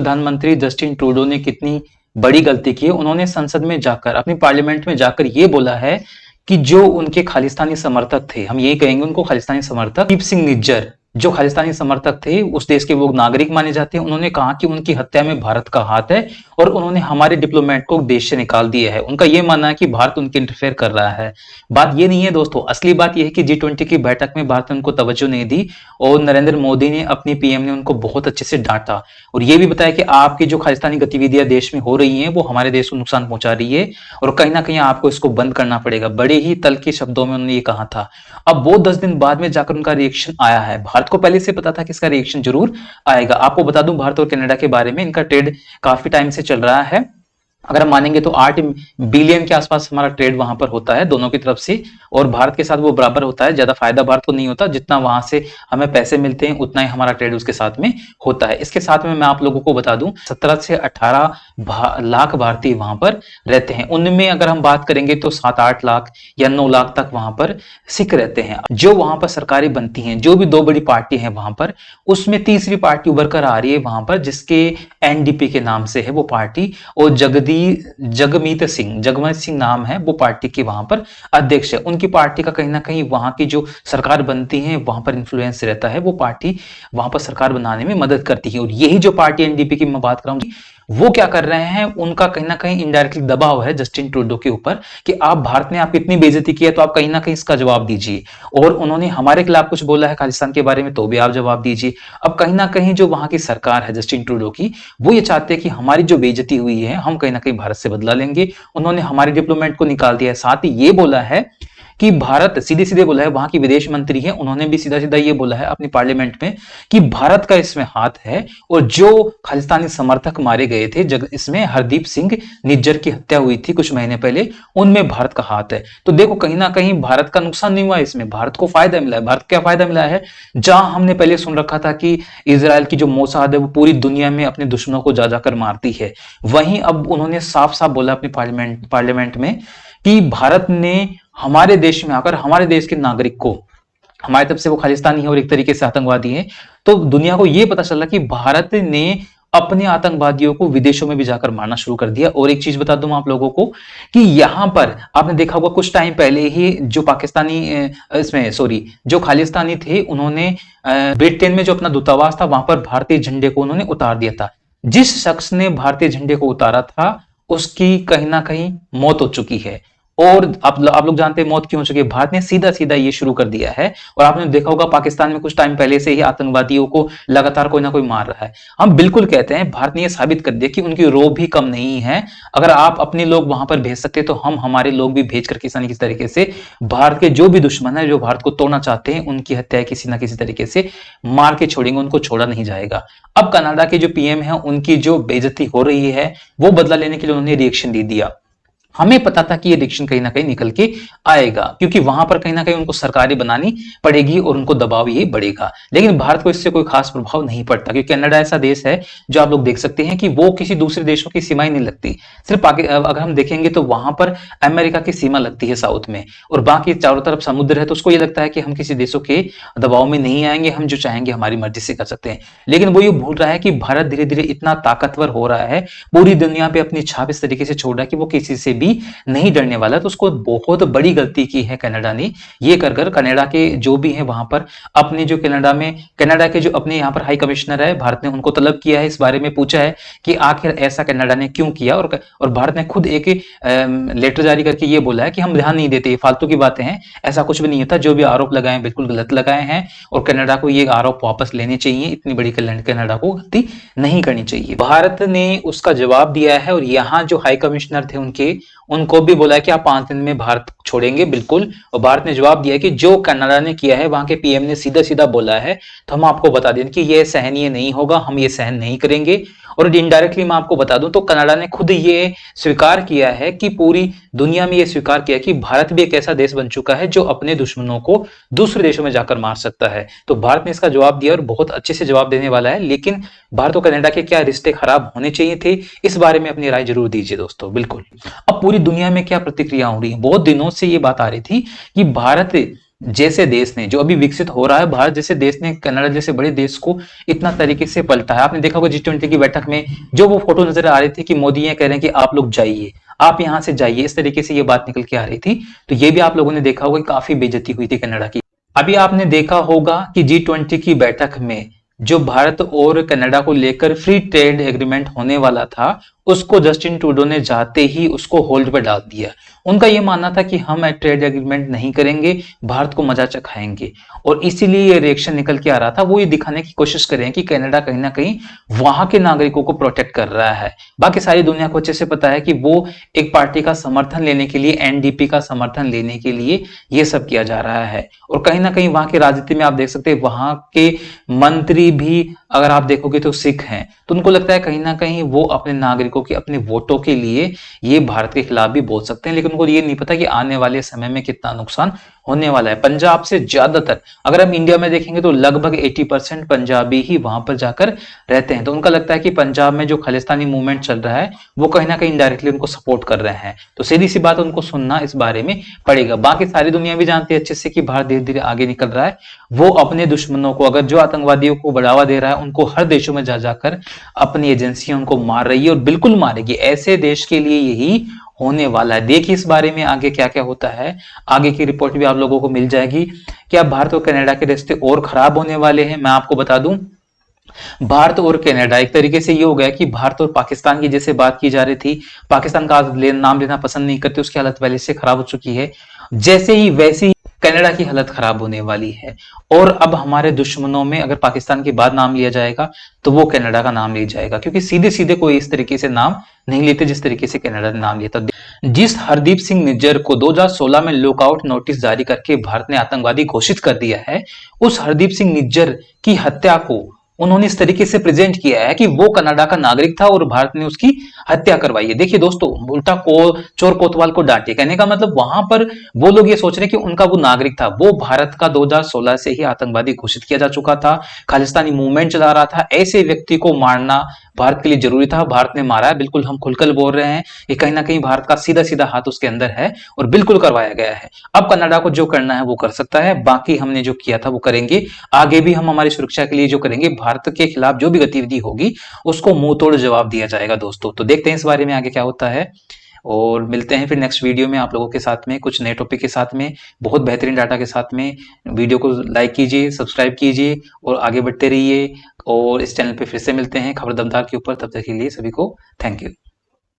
प्रधानमंत्री Justin Trudeau ने कितनी बड़ी गलती की है। उन्होंने संसद में जाकर, अपनी पार्लियामेंट में जाकर ये बोला है कि जो उनके खालिस्तानी समर्थक थे, हम यही कहेंगे उनको खालिस्तानी समर्थक, हरदीप सिंह निज्जर, जो खालिस्तानी समर्थक थे, उस देश के वो नागरिक माने जाते हैं, उन्होंने कहा कि उनकी हत्या में भारत का हाथ है और उन्होंने हमारे डिप्लोमेट को देश से निकाल दिया है। उनका यह मानना है कि भारत उनके इंटरफेयर कर रहा है। बात ये नहीं है दोस्तों, असली बात यह है कि G20 की बैठक में भारत ने उनको तवज्जो नहीं दी और नरेंद्र मोदी ने, अपनी पीएम ने उनको बहुत अच्छे से डांटा और यह भी बताया कि आपकी जो खालिस्तानी गतिविधियां देश में हो रही हैं वो हमारे देश को नुकसान पहुंचा रही है और कहीं ना कहीं आपको इसको बंद करना पड़ेगा। बड़े ही तल के शब्दों में उन्होंने ये कहा था। अब वो 10 दिन बाद में जाकर उनका रिएक्शन आया है। भारत को पहले से पता था कि इसका रिएक्शन जरूर आएगा। आपको बता दूं, भारत और कनाडा के बारे में, इनका ट्रेड काफी टाइम से चल रहा है। अगर हम मानेंगे तो 8 बिलियन के आसपास हमारा ट्रेड वहां पर होता है दोनों की तरफ से, और भारत के साथ वो बराबर होता है। ज्यादा फायदा भारत को नहीं होता, जितना वहां से हमें पैसे मिलते हैं उतना ही हमारा ट्रेड उसके साथ में होता है। इसके साथ में मैं आप लोगों को बता दूं, 17 से 18 लाख भारतीय वहां पर रहते हैं। उनमें अगर हम बात करेंगे तो 7-8 लाख या 9 लाख तक वहां पर सिख रहते हैं। जो वहां पर सरकारें बनती हैं, जो भी 2 बड़ी पार्टी है वहां पर, उसमें तीसरी पार्टी उभर कर आ रही है वहां पर, जिसके एनडीपी के नाम से है वो पार्टी, और जगमीत सिंह नाम है वो पार्टी के वहां पर अध्यक्ष है। उनकी पार्टी का कहीं ना कहीं वहां की जो सरकार बनती है वहां पर इन्फ्लुएंस रहता है। वो पार्टी वहां पर सरकार बनाने में मदद करती है और यही जो पार्टी एनडीपी की मैं बात कर रहा हूं, वो क्या कर रहे हैं, उनका कहीं ना कहीं इनडायरेक्टली दबाव है जस्टिन ट्रूडो के ऊपर कि आप, भारत ने आपकी इतनी बेइज्जती की है तो आप कहीं ना कहीं इसका जवाब दीजिए। और उन्होंने हमारे खिलाफ कुछ बोला है खालिस्तान के बारे में, तो भी आप जवाब दीजिए। अब कहीं ना कहीं जो वहां की सरकार है जस्टिन ट्रूडो की, वो ये चाहते हैं कि हमारी जो बेइज्जती हुई है हम कहीं ना कहीं भारत से बदला लेंगे। उन्होंने हमारे डिप्लोमेट को निकाल दिया है। साथ ही ये बोला है कि भारत, सीधे सीधे बोला है, वहां की विदेश मंत्री है, उन्होंने भी सीधा सीधा ये बोला है अपनी पार्लियामेंट में कि भारत का इसमें हाथ है और जो खालिस्तानी समर्थक मारे गए थे, इसमें हरदीप सिंह निज्जर की हत्या हुई थी कुछ महीने पहले, उनमें भारत का हाथ है। तो देखो कहीं ना कहीं भारत का नुकसान नहीं हुआ, इसमें भारत को फायदा मिला है। भारत क्या फायदा मिला है, जहां हमने पहले सुन रखा था कि इजराइल की जो मोसाद है वो पूरी दुनिया में अपने दुश्मनों को जा जाकर मारती है, वहीं अब उन्होंने साफ साफ बोला अपनी पार्लियामेंट में कि भारत ने हमारे देश में आकर हमारे देश के नागरिक को, हमारी तरफ से वो खालिस्तानी है और एक तरीके से आतंकवादी है, तो दुनिया को यह पता चला कि भारत ने अपने आतंकवादियों को विदेशों में भी जाकर मारना शुरू कर दिया। और एक चीज बता दूं आप लोगों को कि यहां पर आपने देखा होगा कुछ टाइम पहले ही जो जो खालिस्तानी थे, उन्होंने ब्रिटेन में जो अपना दूतावास था वहां पर भारतीय झंडे को उन्होंने उतार दिया था। जिस शख्स ने भारतीय झंडे को उतारा था उसकी कहीं ना कहीं मौत हो चुकी है। और आप लोग जानते हैं मौत क्यों हो चुकी है, भारत ने सीधा सीधा ये शुरू कर दिया है। और आपने देखा होगा पाकिस्तान में कुछ टाइम पहले से ही आतंकवादियों को लगातार कोई ना कोई मार रहा है। हम बिल्कुल कहते हैं भारत ने ये साबित कर दिया कि उनकी रौ भी कम नहीं है। अगर आप अपने लोग वहां पर भेज सकते तो हम हमारे लोग भी भेज कर किसी तरीके से भारत के जो भी दुश्मन है, जो भारत को तोड़ना चाहते हैं, उनकी हत्या किसी ना किसी तरीके से मार के छोड़ेंगे, उनको छोड़ा नहीं जाएगा। अब कनाडा के जो पीएम है, उनकी जो बेइज्जती हो रही है वो बदला लेने के लिए उन्होंने रिएक्शन दे दिया। हमें पता था कि ये रिएक्शन कहीं ना कहीं निकल के आएगा, क्योंकि वहां पर कहीं ना कहीं उनको सरकारें बनानी पड़ेगी और उनको दबाव ये बढ़ेगा। लेकिन भारत को इससे कोई खास प्रभाव नहीं पड़ता, क्योंकि कनाडा ऐसा देश है जो आप लोग देख सकते हैं कि वो किसी दूसरे देशों की सीमाएं नहीं लगती। सिर्फ अगर हम देखेंगे तो वहां पर अमेरिका की सीमा लगती है साउथ में, और बाकी चारों तरफ समुद्र है, तो उसको ये लगता है कि हम किसी देशों के दबाव में नहीं आएंगे, हम जो चाहेंगे हमारी मर्जी से कर सकते हैं। लेकिन वो ये भूल रहा है कि भारत धीरे धीरे इतना ताकतवर हो रहा है, पूरी दुनिया पे अपनी छाप इस तरीके से छोड़ रहा है कि वो किसी से नहीं डरने वाला। तो उसको बहुत बड़ी गलती की है कनाडा ने, ये कर कनाडा के जो भी है वहां पर अपने जो कनाडा के जो अपने यहाँ पर हाई कमिश्नर है, भारत ने उनको तलब किया है, इस बारे में पूछा है कि आखिर ऐसा कनाडा ने क्यों किया। और भारत ने खुद एक लेटर जारी करके ये बोला है कि हम ध्यान नहीं देते, ये फालतू की बातें हैं, ऐसा कुछ भी नहीं होता, जो भी आरोप लगाए बिल्कुल गलत लगाए हैं और कनाडा को ये आरोप वापस लेने चाहिए, इतनी बड़ी कनाडा को गलती नहीं करनी चाहिए। भारत ने उसका जवाब दिया है और यहाँ जो हाई कमिश्नर थे उनको भी बोला है कि आप 5 दिन में भारत छोड़ेंगे बिल्कुल। और भारत ने जवाब दिया कि जो कनाडा ने किया है, वहां के पीएम ने सीधा सीधा बोला है, तो हम आपको बता दें कि यह सहनीय नहीं होगा, हम ये सहन नहीं करेंगे। और इनडायरेक्टली मैं आपको बता दूं तो कनाडा ने खुद ये स्वीकार किया है कि पूरी दुनिया में ये स्वीकार किया कि भारत भी एक ऐसा देश बन चुका है जो अपने दुश्मनों को दूसरे देशों में जाकर मार सकता है। तो भारत ने इसका जवाब दिया और बहुत अच्छे से जवाब देने वाला है। लेकिन भारत और कनाडा के क्या रिश्ते खराब होने चाहिए थे, इस बारे में अपनी राय जरूर दीजिए दोस्तों। बिल्कुल। अब पूरी दुनिया में क्या प्रतिक्रिया हो रही है, बहुत दिनों से ये बात आ रही थी कि भारत जैसे देश ने, जो अभी विकसित हो रहा है, भारत जैसे देश ने कनाडा जैसे बड़े देश को इतना तरीके से पलटा है। आपने देखा होगा G20 की बैठक में जो वो फोटो नजर आ रही थी कि मोदी ये कह रहे हैं कि आप लोग जाइए, आप यहां से जाइए, इस तरीके से ये बात निकल के आ रही थी। तो ये भी आप लोगों ने देखा होगा कि काफी बेइज्जती हुई थी कनाडा की। अभी आपने देखा होगा कि G20 की बैठक में जो भारत और कनाडा को लेकर फ्री ट्रेड एग्रीमेंट होने वाला था, उसको जस्टिन ट्रूडो ने जाते ही उसको होल्ड पर डाल दिया। उनका यह मानना था कि हम ट्रेड एग्रीमेंट नहीं करेंगे, भारत को मजा चखाएंगे, और इसीलिए ये रिएक्शन निकल के आ रहा था। वो ये दिखाने की कोशिश कर रहे हैं कि कनाडा कहीं ना कहीं वहां के नागरिकों को प्रोटेक्ट कर रहा है। बाकी सारी दुनिया को अच्छे से पता है कि वो एक पार्टी का समर्थन लेने के लिए, एनडीपी का समर्थन लेने के लिए ये सब किया जा रहा है। और कहीं ना कहीं वहां की राजनीति में आप देख सकते हैं, वहां के मंत्री भी अगर आप देखोगे तो सिख हैं, तो उनको लगता है कहीं ना कहीं वो अपने नागरिकों के, अपने वोटों के लिए ये भारत के खिलाफ भी बोल सकते हैं। लेकिन उनको ये नहीं पता कि आने वाले समय में कितना नुकसान होने वाला है। पंजाब से ज्यादातर, अगर हम इंडिया में देखेंगे तो लगभग 80% पंजाबी ही वहां पर जाकर रहते हैं। तो उनका लगता है कि पंजाब में जो खालिस्तानी मूवमेंट चल रहा है वो कहीं ना कहीं इनडायरेक्टली उनको सपोर्ट कर रहे हैं। तो सीधी सी बात, उनको सुनना इस बारे में पड़ेगा। बाकी सारी दुनिया भी जानती है अच्छे से कि भारत धीरे धीरे आगे निकल रहा है। वो अपने दुश्मनों को, अगर जो आतंकवादियों को बढ़ावा दे रहा है, उनको हर देशों में जा जाकर अपनी एजेंसियां उनको मार रही है, और बिल्कुल मारेगी। ऐसे देश के लिए यही होने वाला है। देखिए इस बारे में आगे क्या क्या होता है, आगे की रिपोर्ट भी आप लोगों को मिल जाएगी। क्या भारत और कनाडा के रिश्ते और खराब होने वाले हैं? मैं आपको बता दूं, भारत और कनाडा एक तरीके से ये हो गया कि भारत और पाकिस्तान की जैसे बात की जा रही थी, पाकिस्तान का नाम लेना पसंद नहीं करते, उसकी हालत पहले से खराब हो चुकी है, जैसे ही वैसे ही कनाडा की हालत खराब होने वाली है। और अब हमारे दुश्मनों में अगर पाकिस्तान के बाद नाम लिया जाएगा तो वो कनाडा का नाम लिया जाएगा, क्योंकि सीधे सीधे कोई इस तरीके से नाम नहीं लेते जिस तरीके से कनाडा ने नाम लिया था। जिस हरदीप सिंह निज्जर को 2016 में लुकआउट नोटिस जारी करके भारत ने आतंकवादी घोषित कर दिया है, उस हरदीप सिंह निज्जर की हत्या को उन्होंने इस तरीके से प्रेजेंट किया है कि वो कनाडा का नागरिक था और भारत ने उसकी हत्या करवाई है। देखिए दोस्तों, उल्टा को चोर कोतवाल को डांटे, कहने का मतलब वहां पर वो लोग ये सोच रहे हैं कि उनका वो नागरिक था, वो भारत का 2016 से ही आतंकवादी घोषित किया जा चुका था, खालिस्तानी मूवमेंट चला रहा था। ऐसे व्यक्ति को मारना भारत के लिए जरूरी था, भारत ने मारा है। बिल्कुल हम खुलकर बोल रहे हैं, ये कहीं ना कहीं भारत का सीधा सीधा हाथ उसके अंदर है और बिल्कुल करवाया गया है। अब कनाडा को जो करना है वो कर सकता है, बाकी हमने जो किया था वो करेंगे। आगे भी हम हमारी सुरक्षा के लिए जो करेंगे, भारत के खिलाफ जो भी गतिविधि होगी उसको मुंह तोड़ जवाब दिया जाएगा दोस्तों। तो देखते हैं इस बारे में आगे क्या होता है, और मिलते हैं फिर नेक्स्ट वीडियो में आप लोगों के साथ में, कुछ नए टॉपिक के साथ में, बहुत बेहतरीन डाटा के साथ में। वीडियो को लाइक कीजिए, सब्सक्राइब कीजिए और आगे बढ़ते रहिए। और इस चैनल पे फिर से मिलते हैं खबर दमदार के ऊपर। तब तक के लिए सभी को थैंक यू।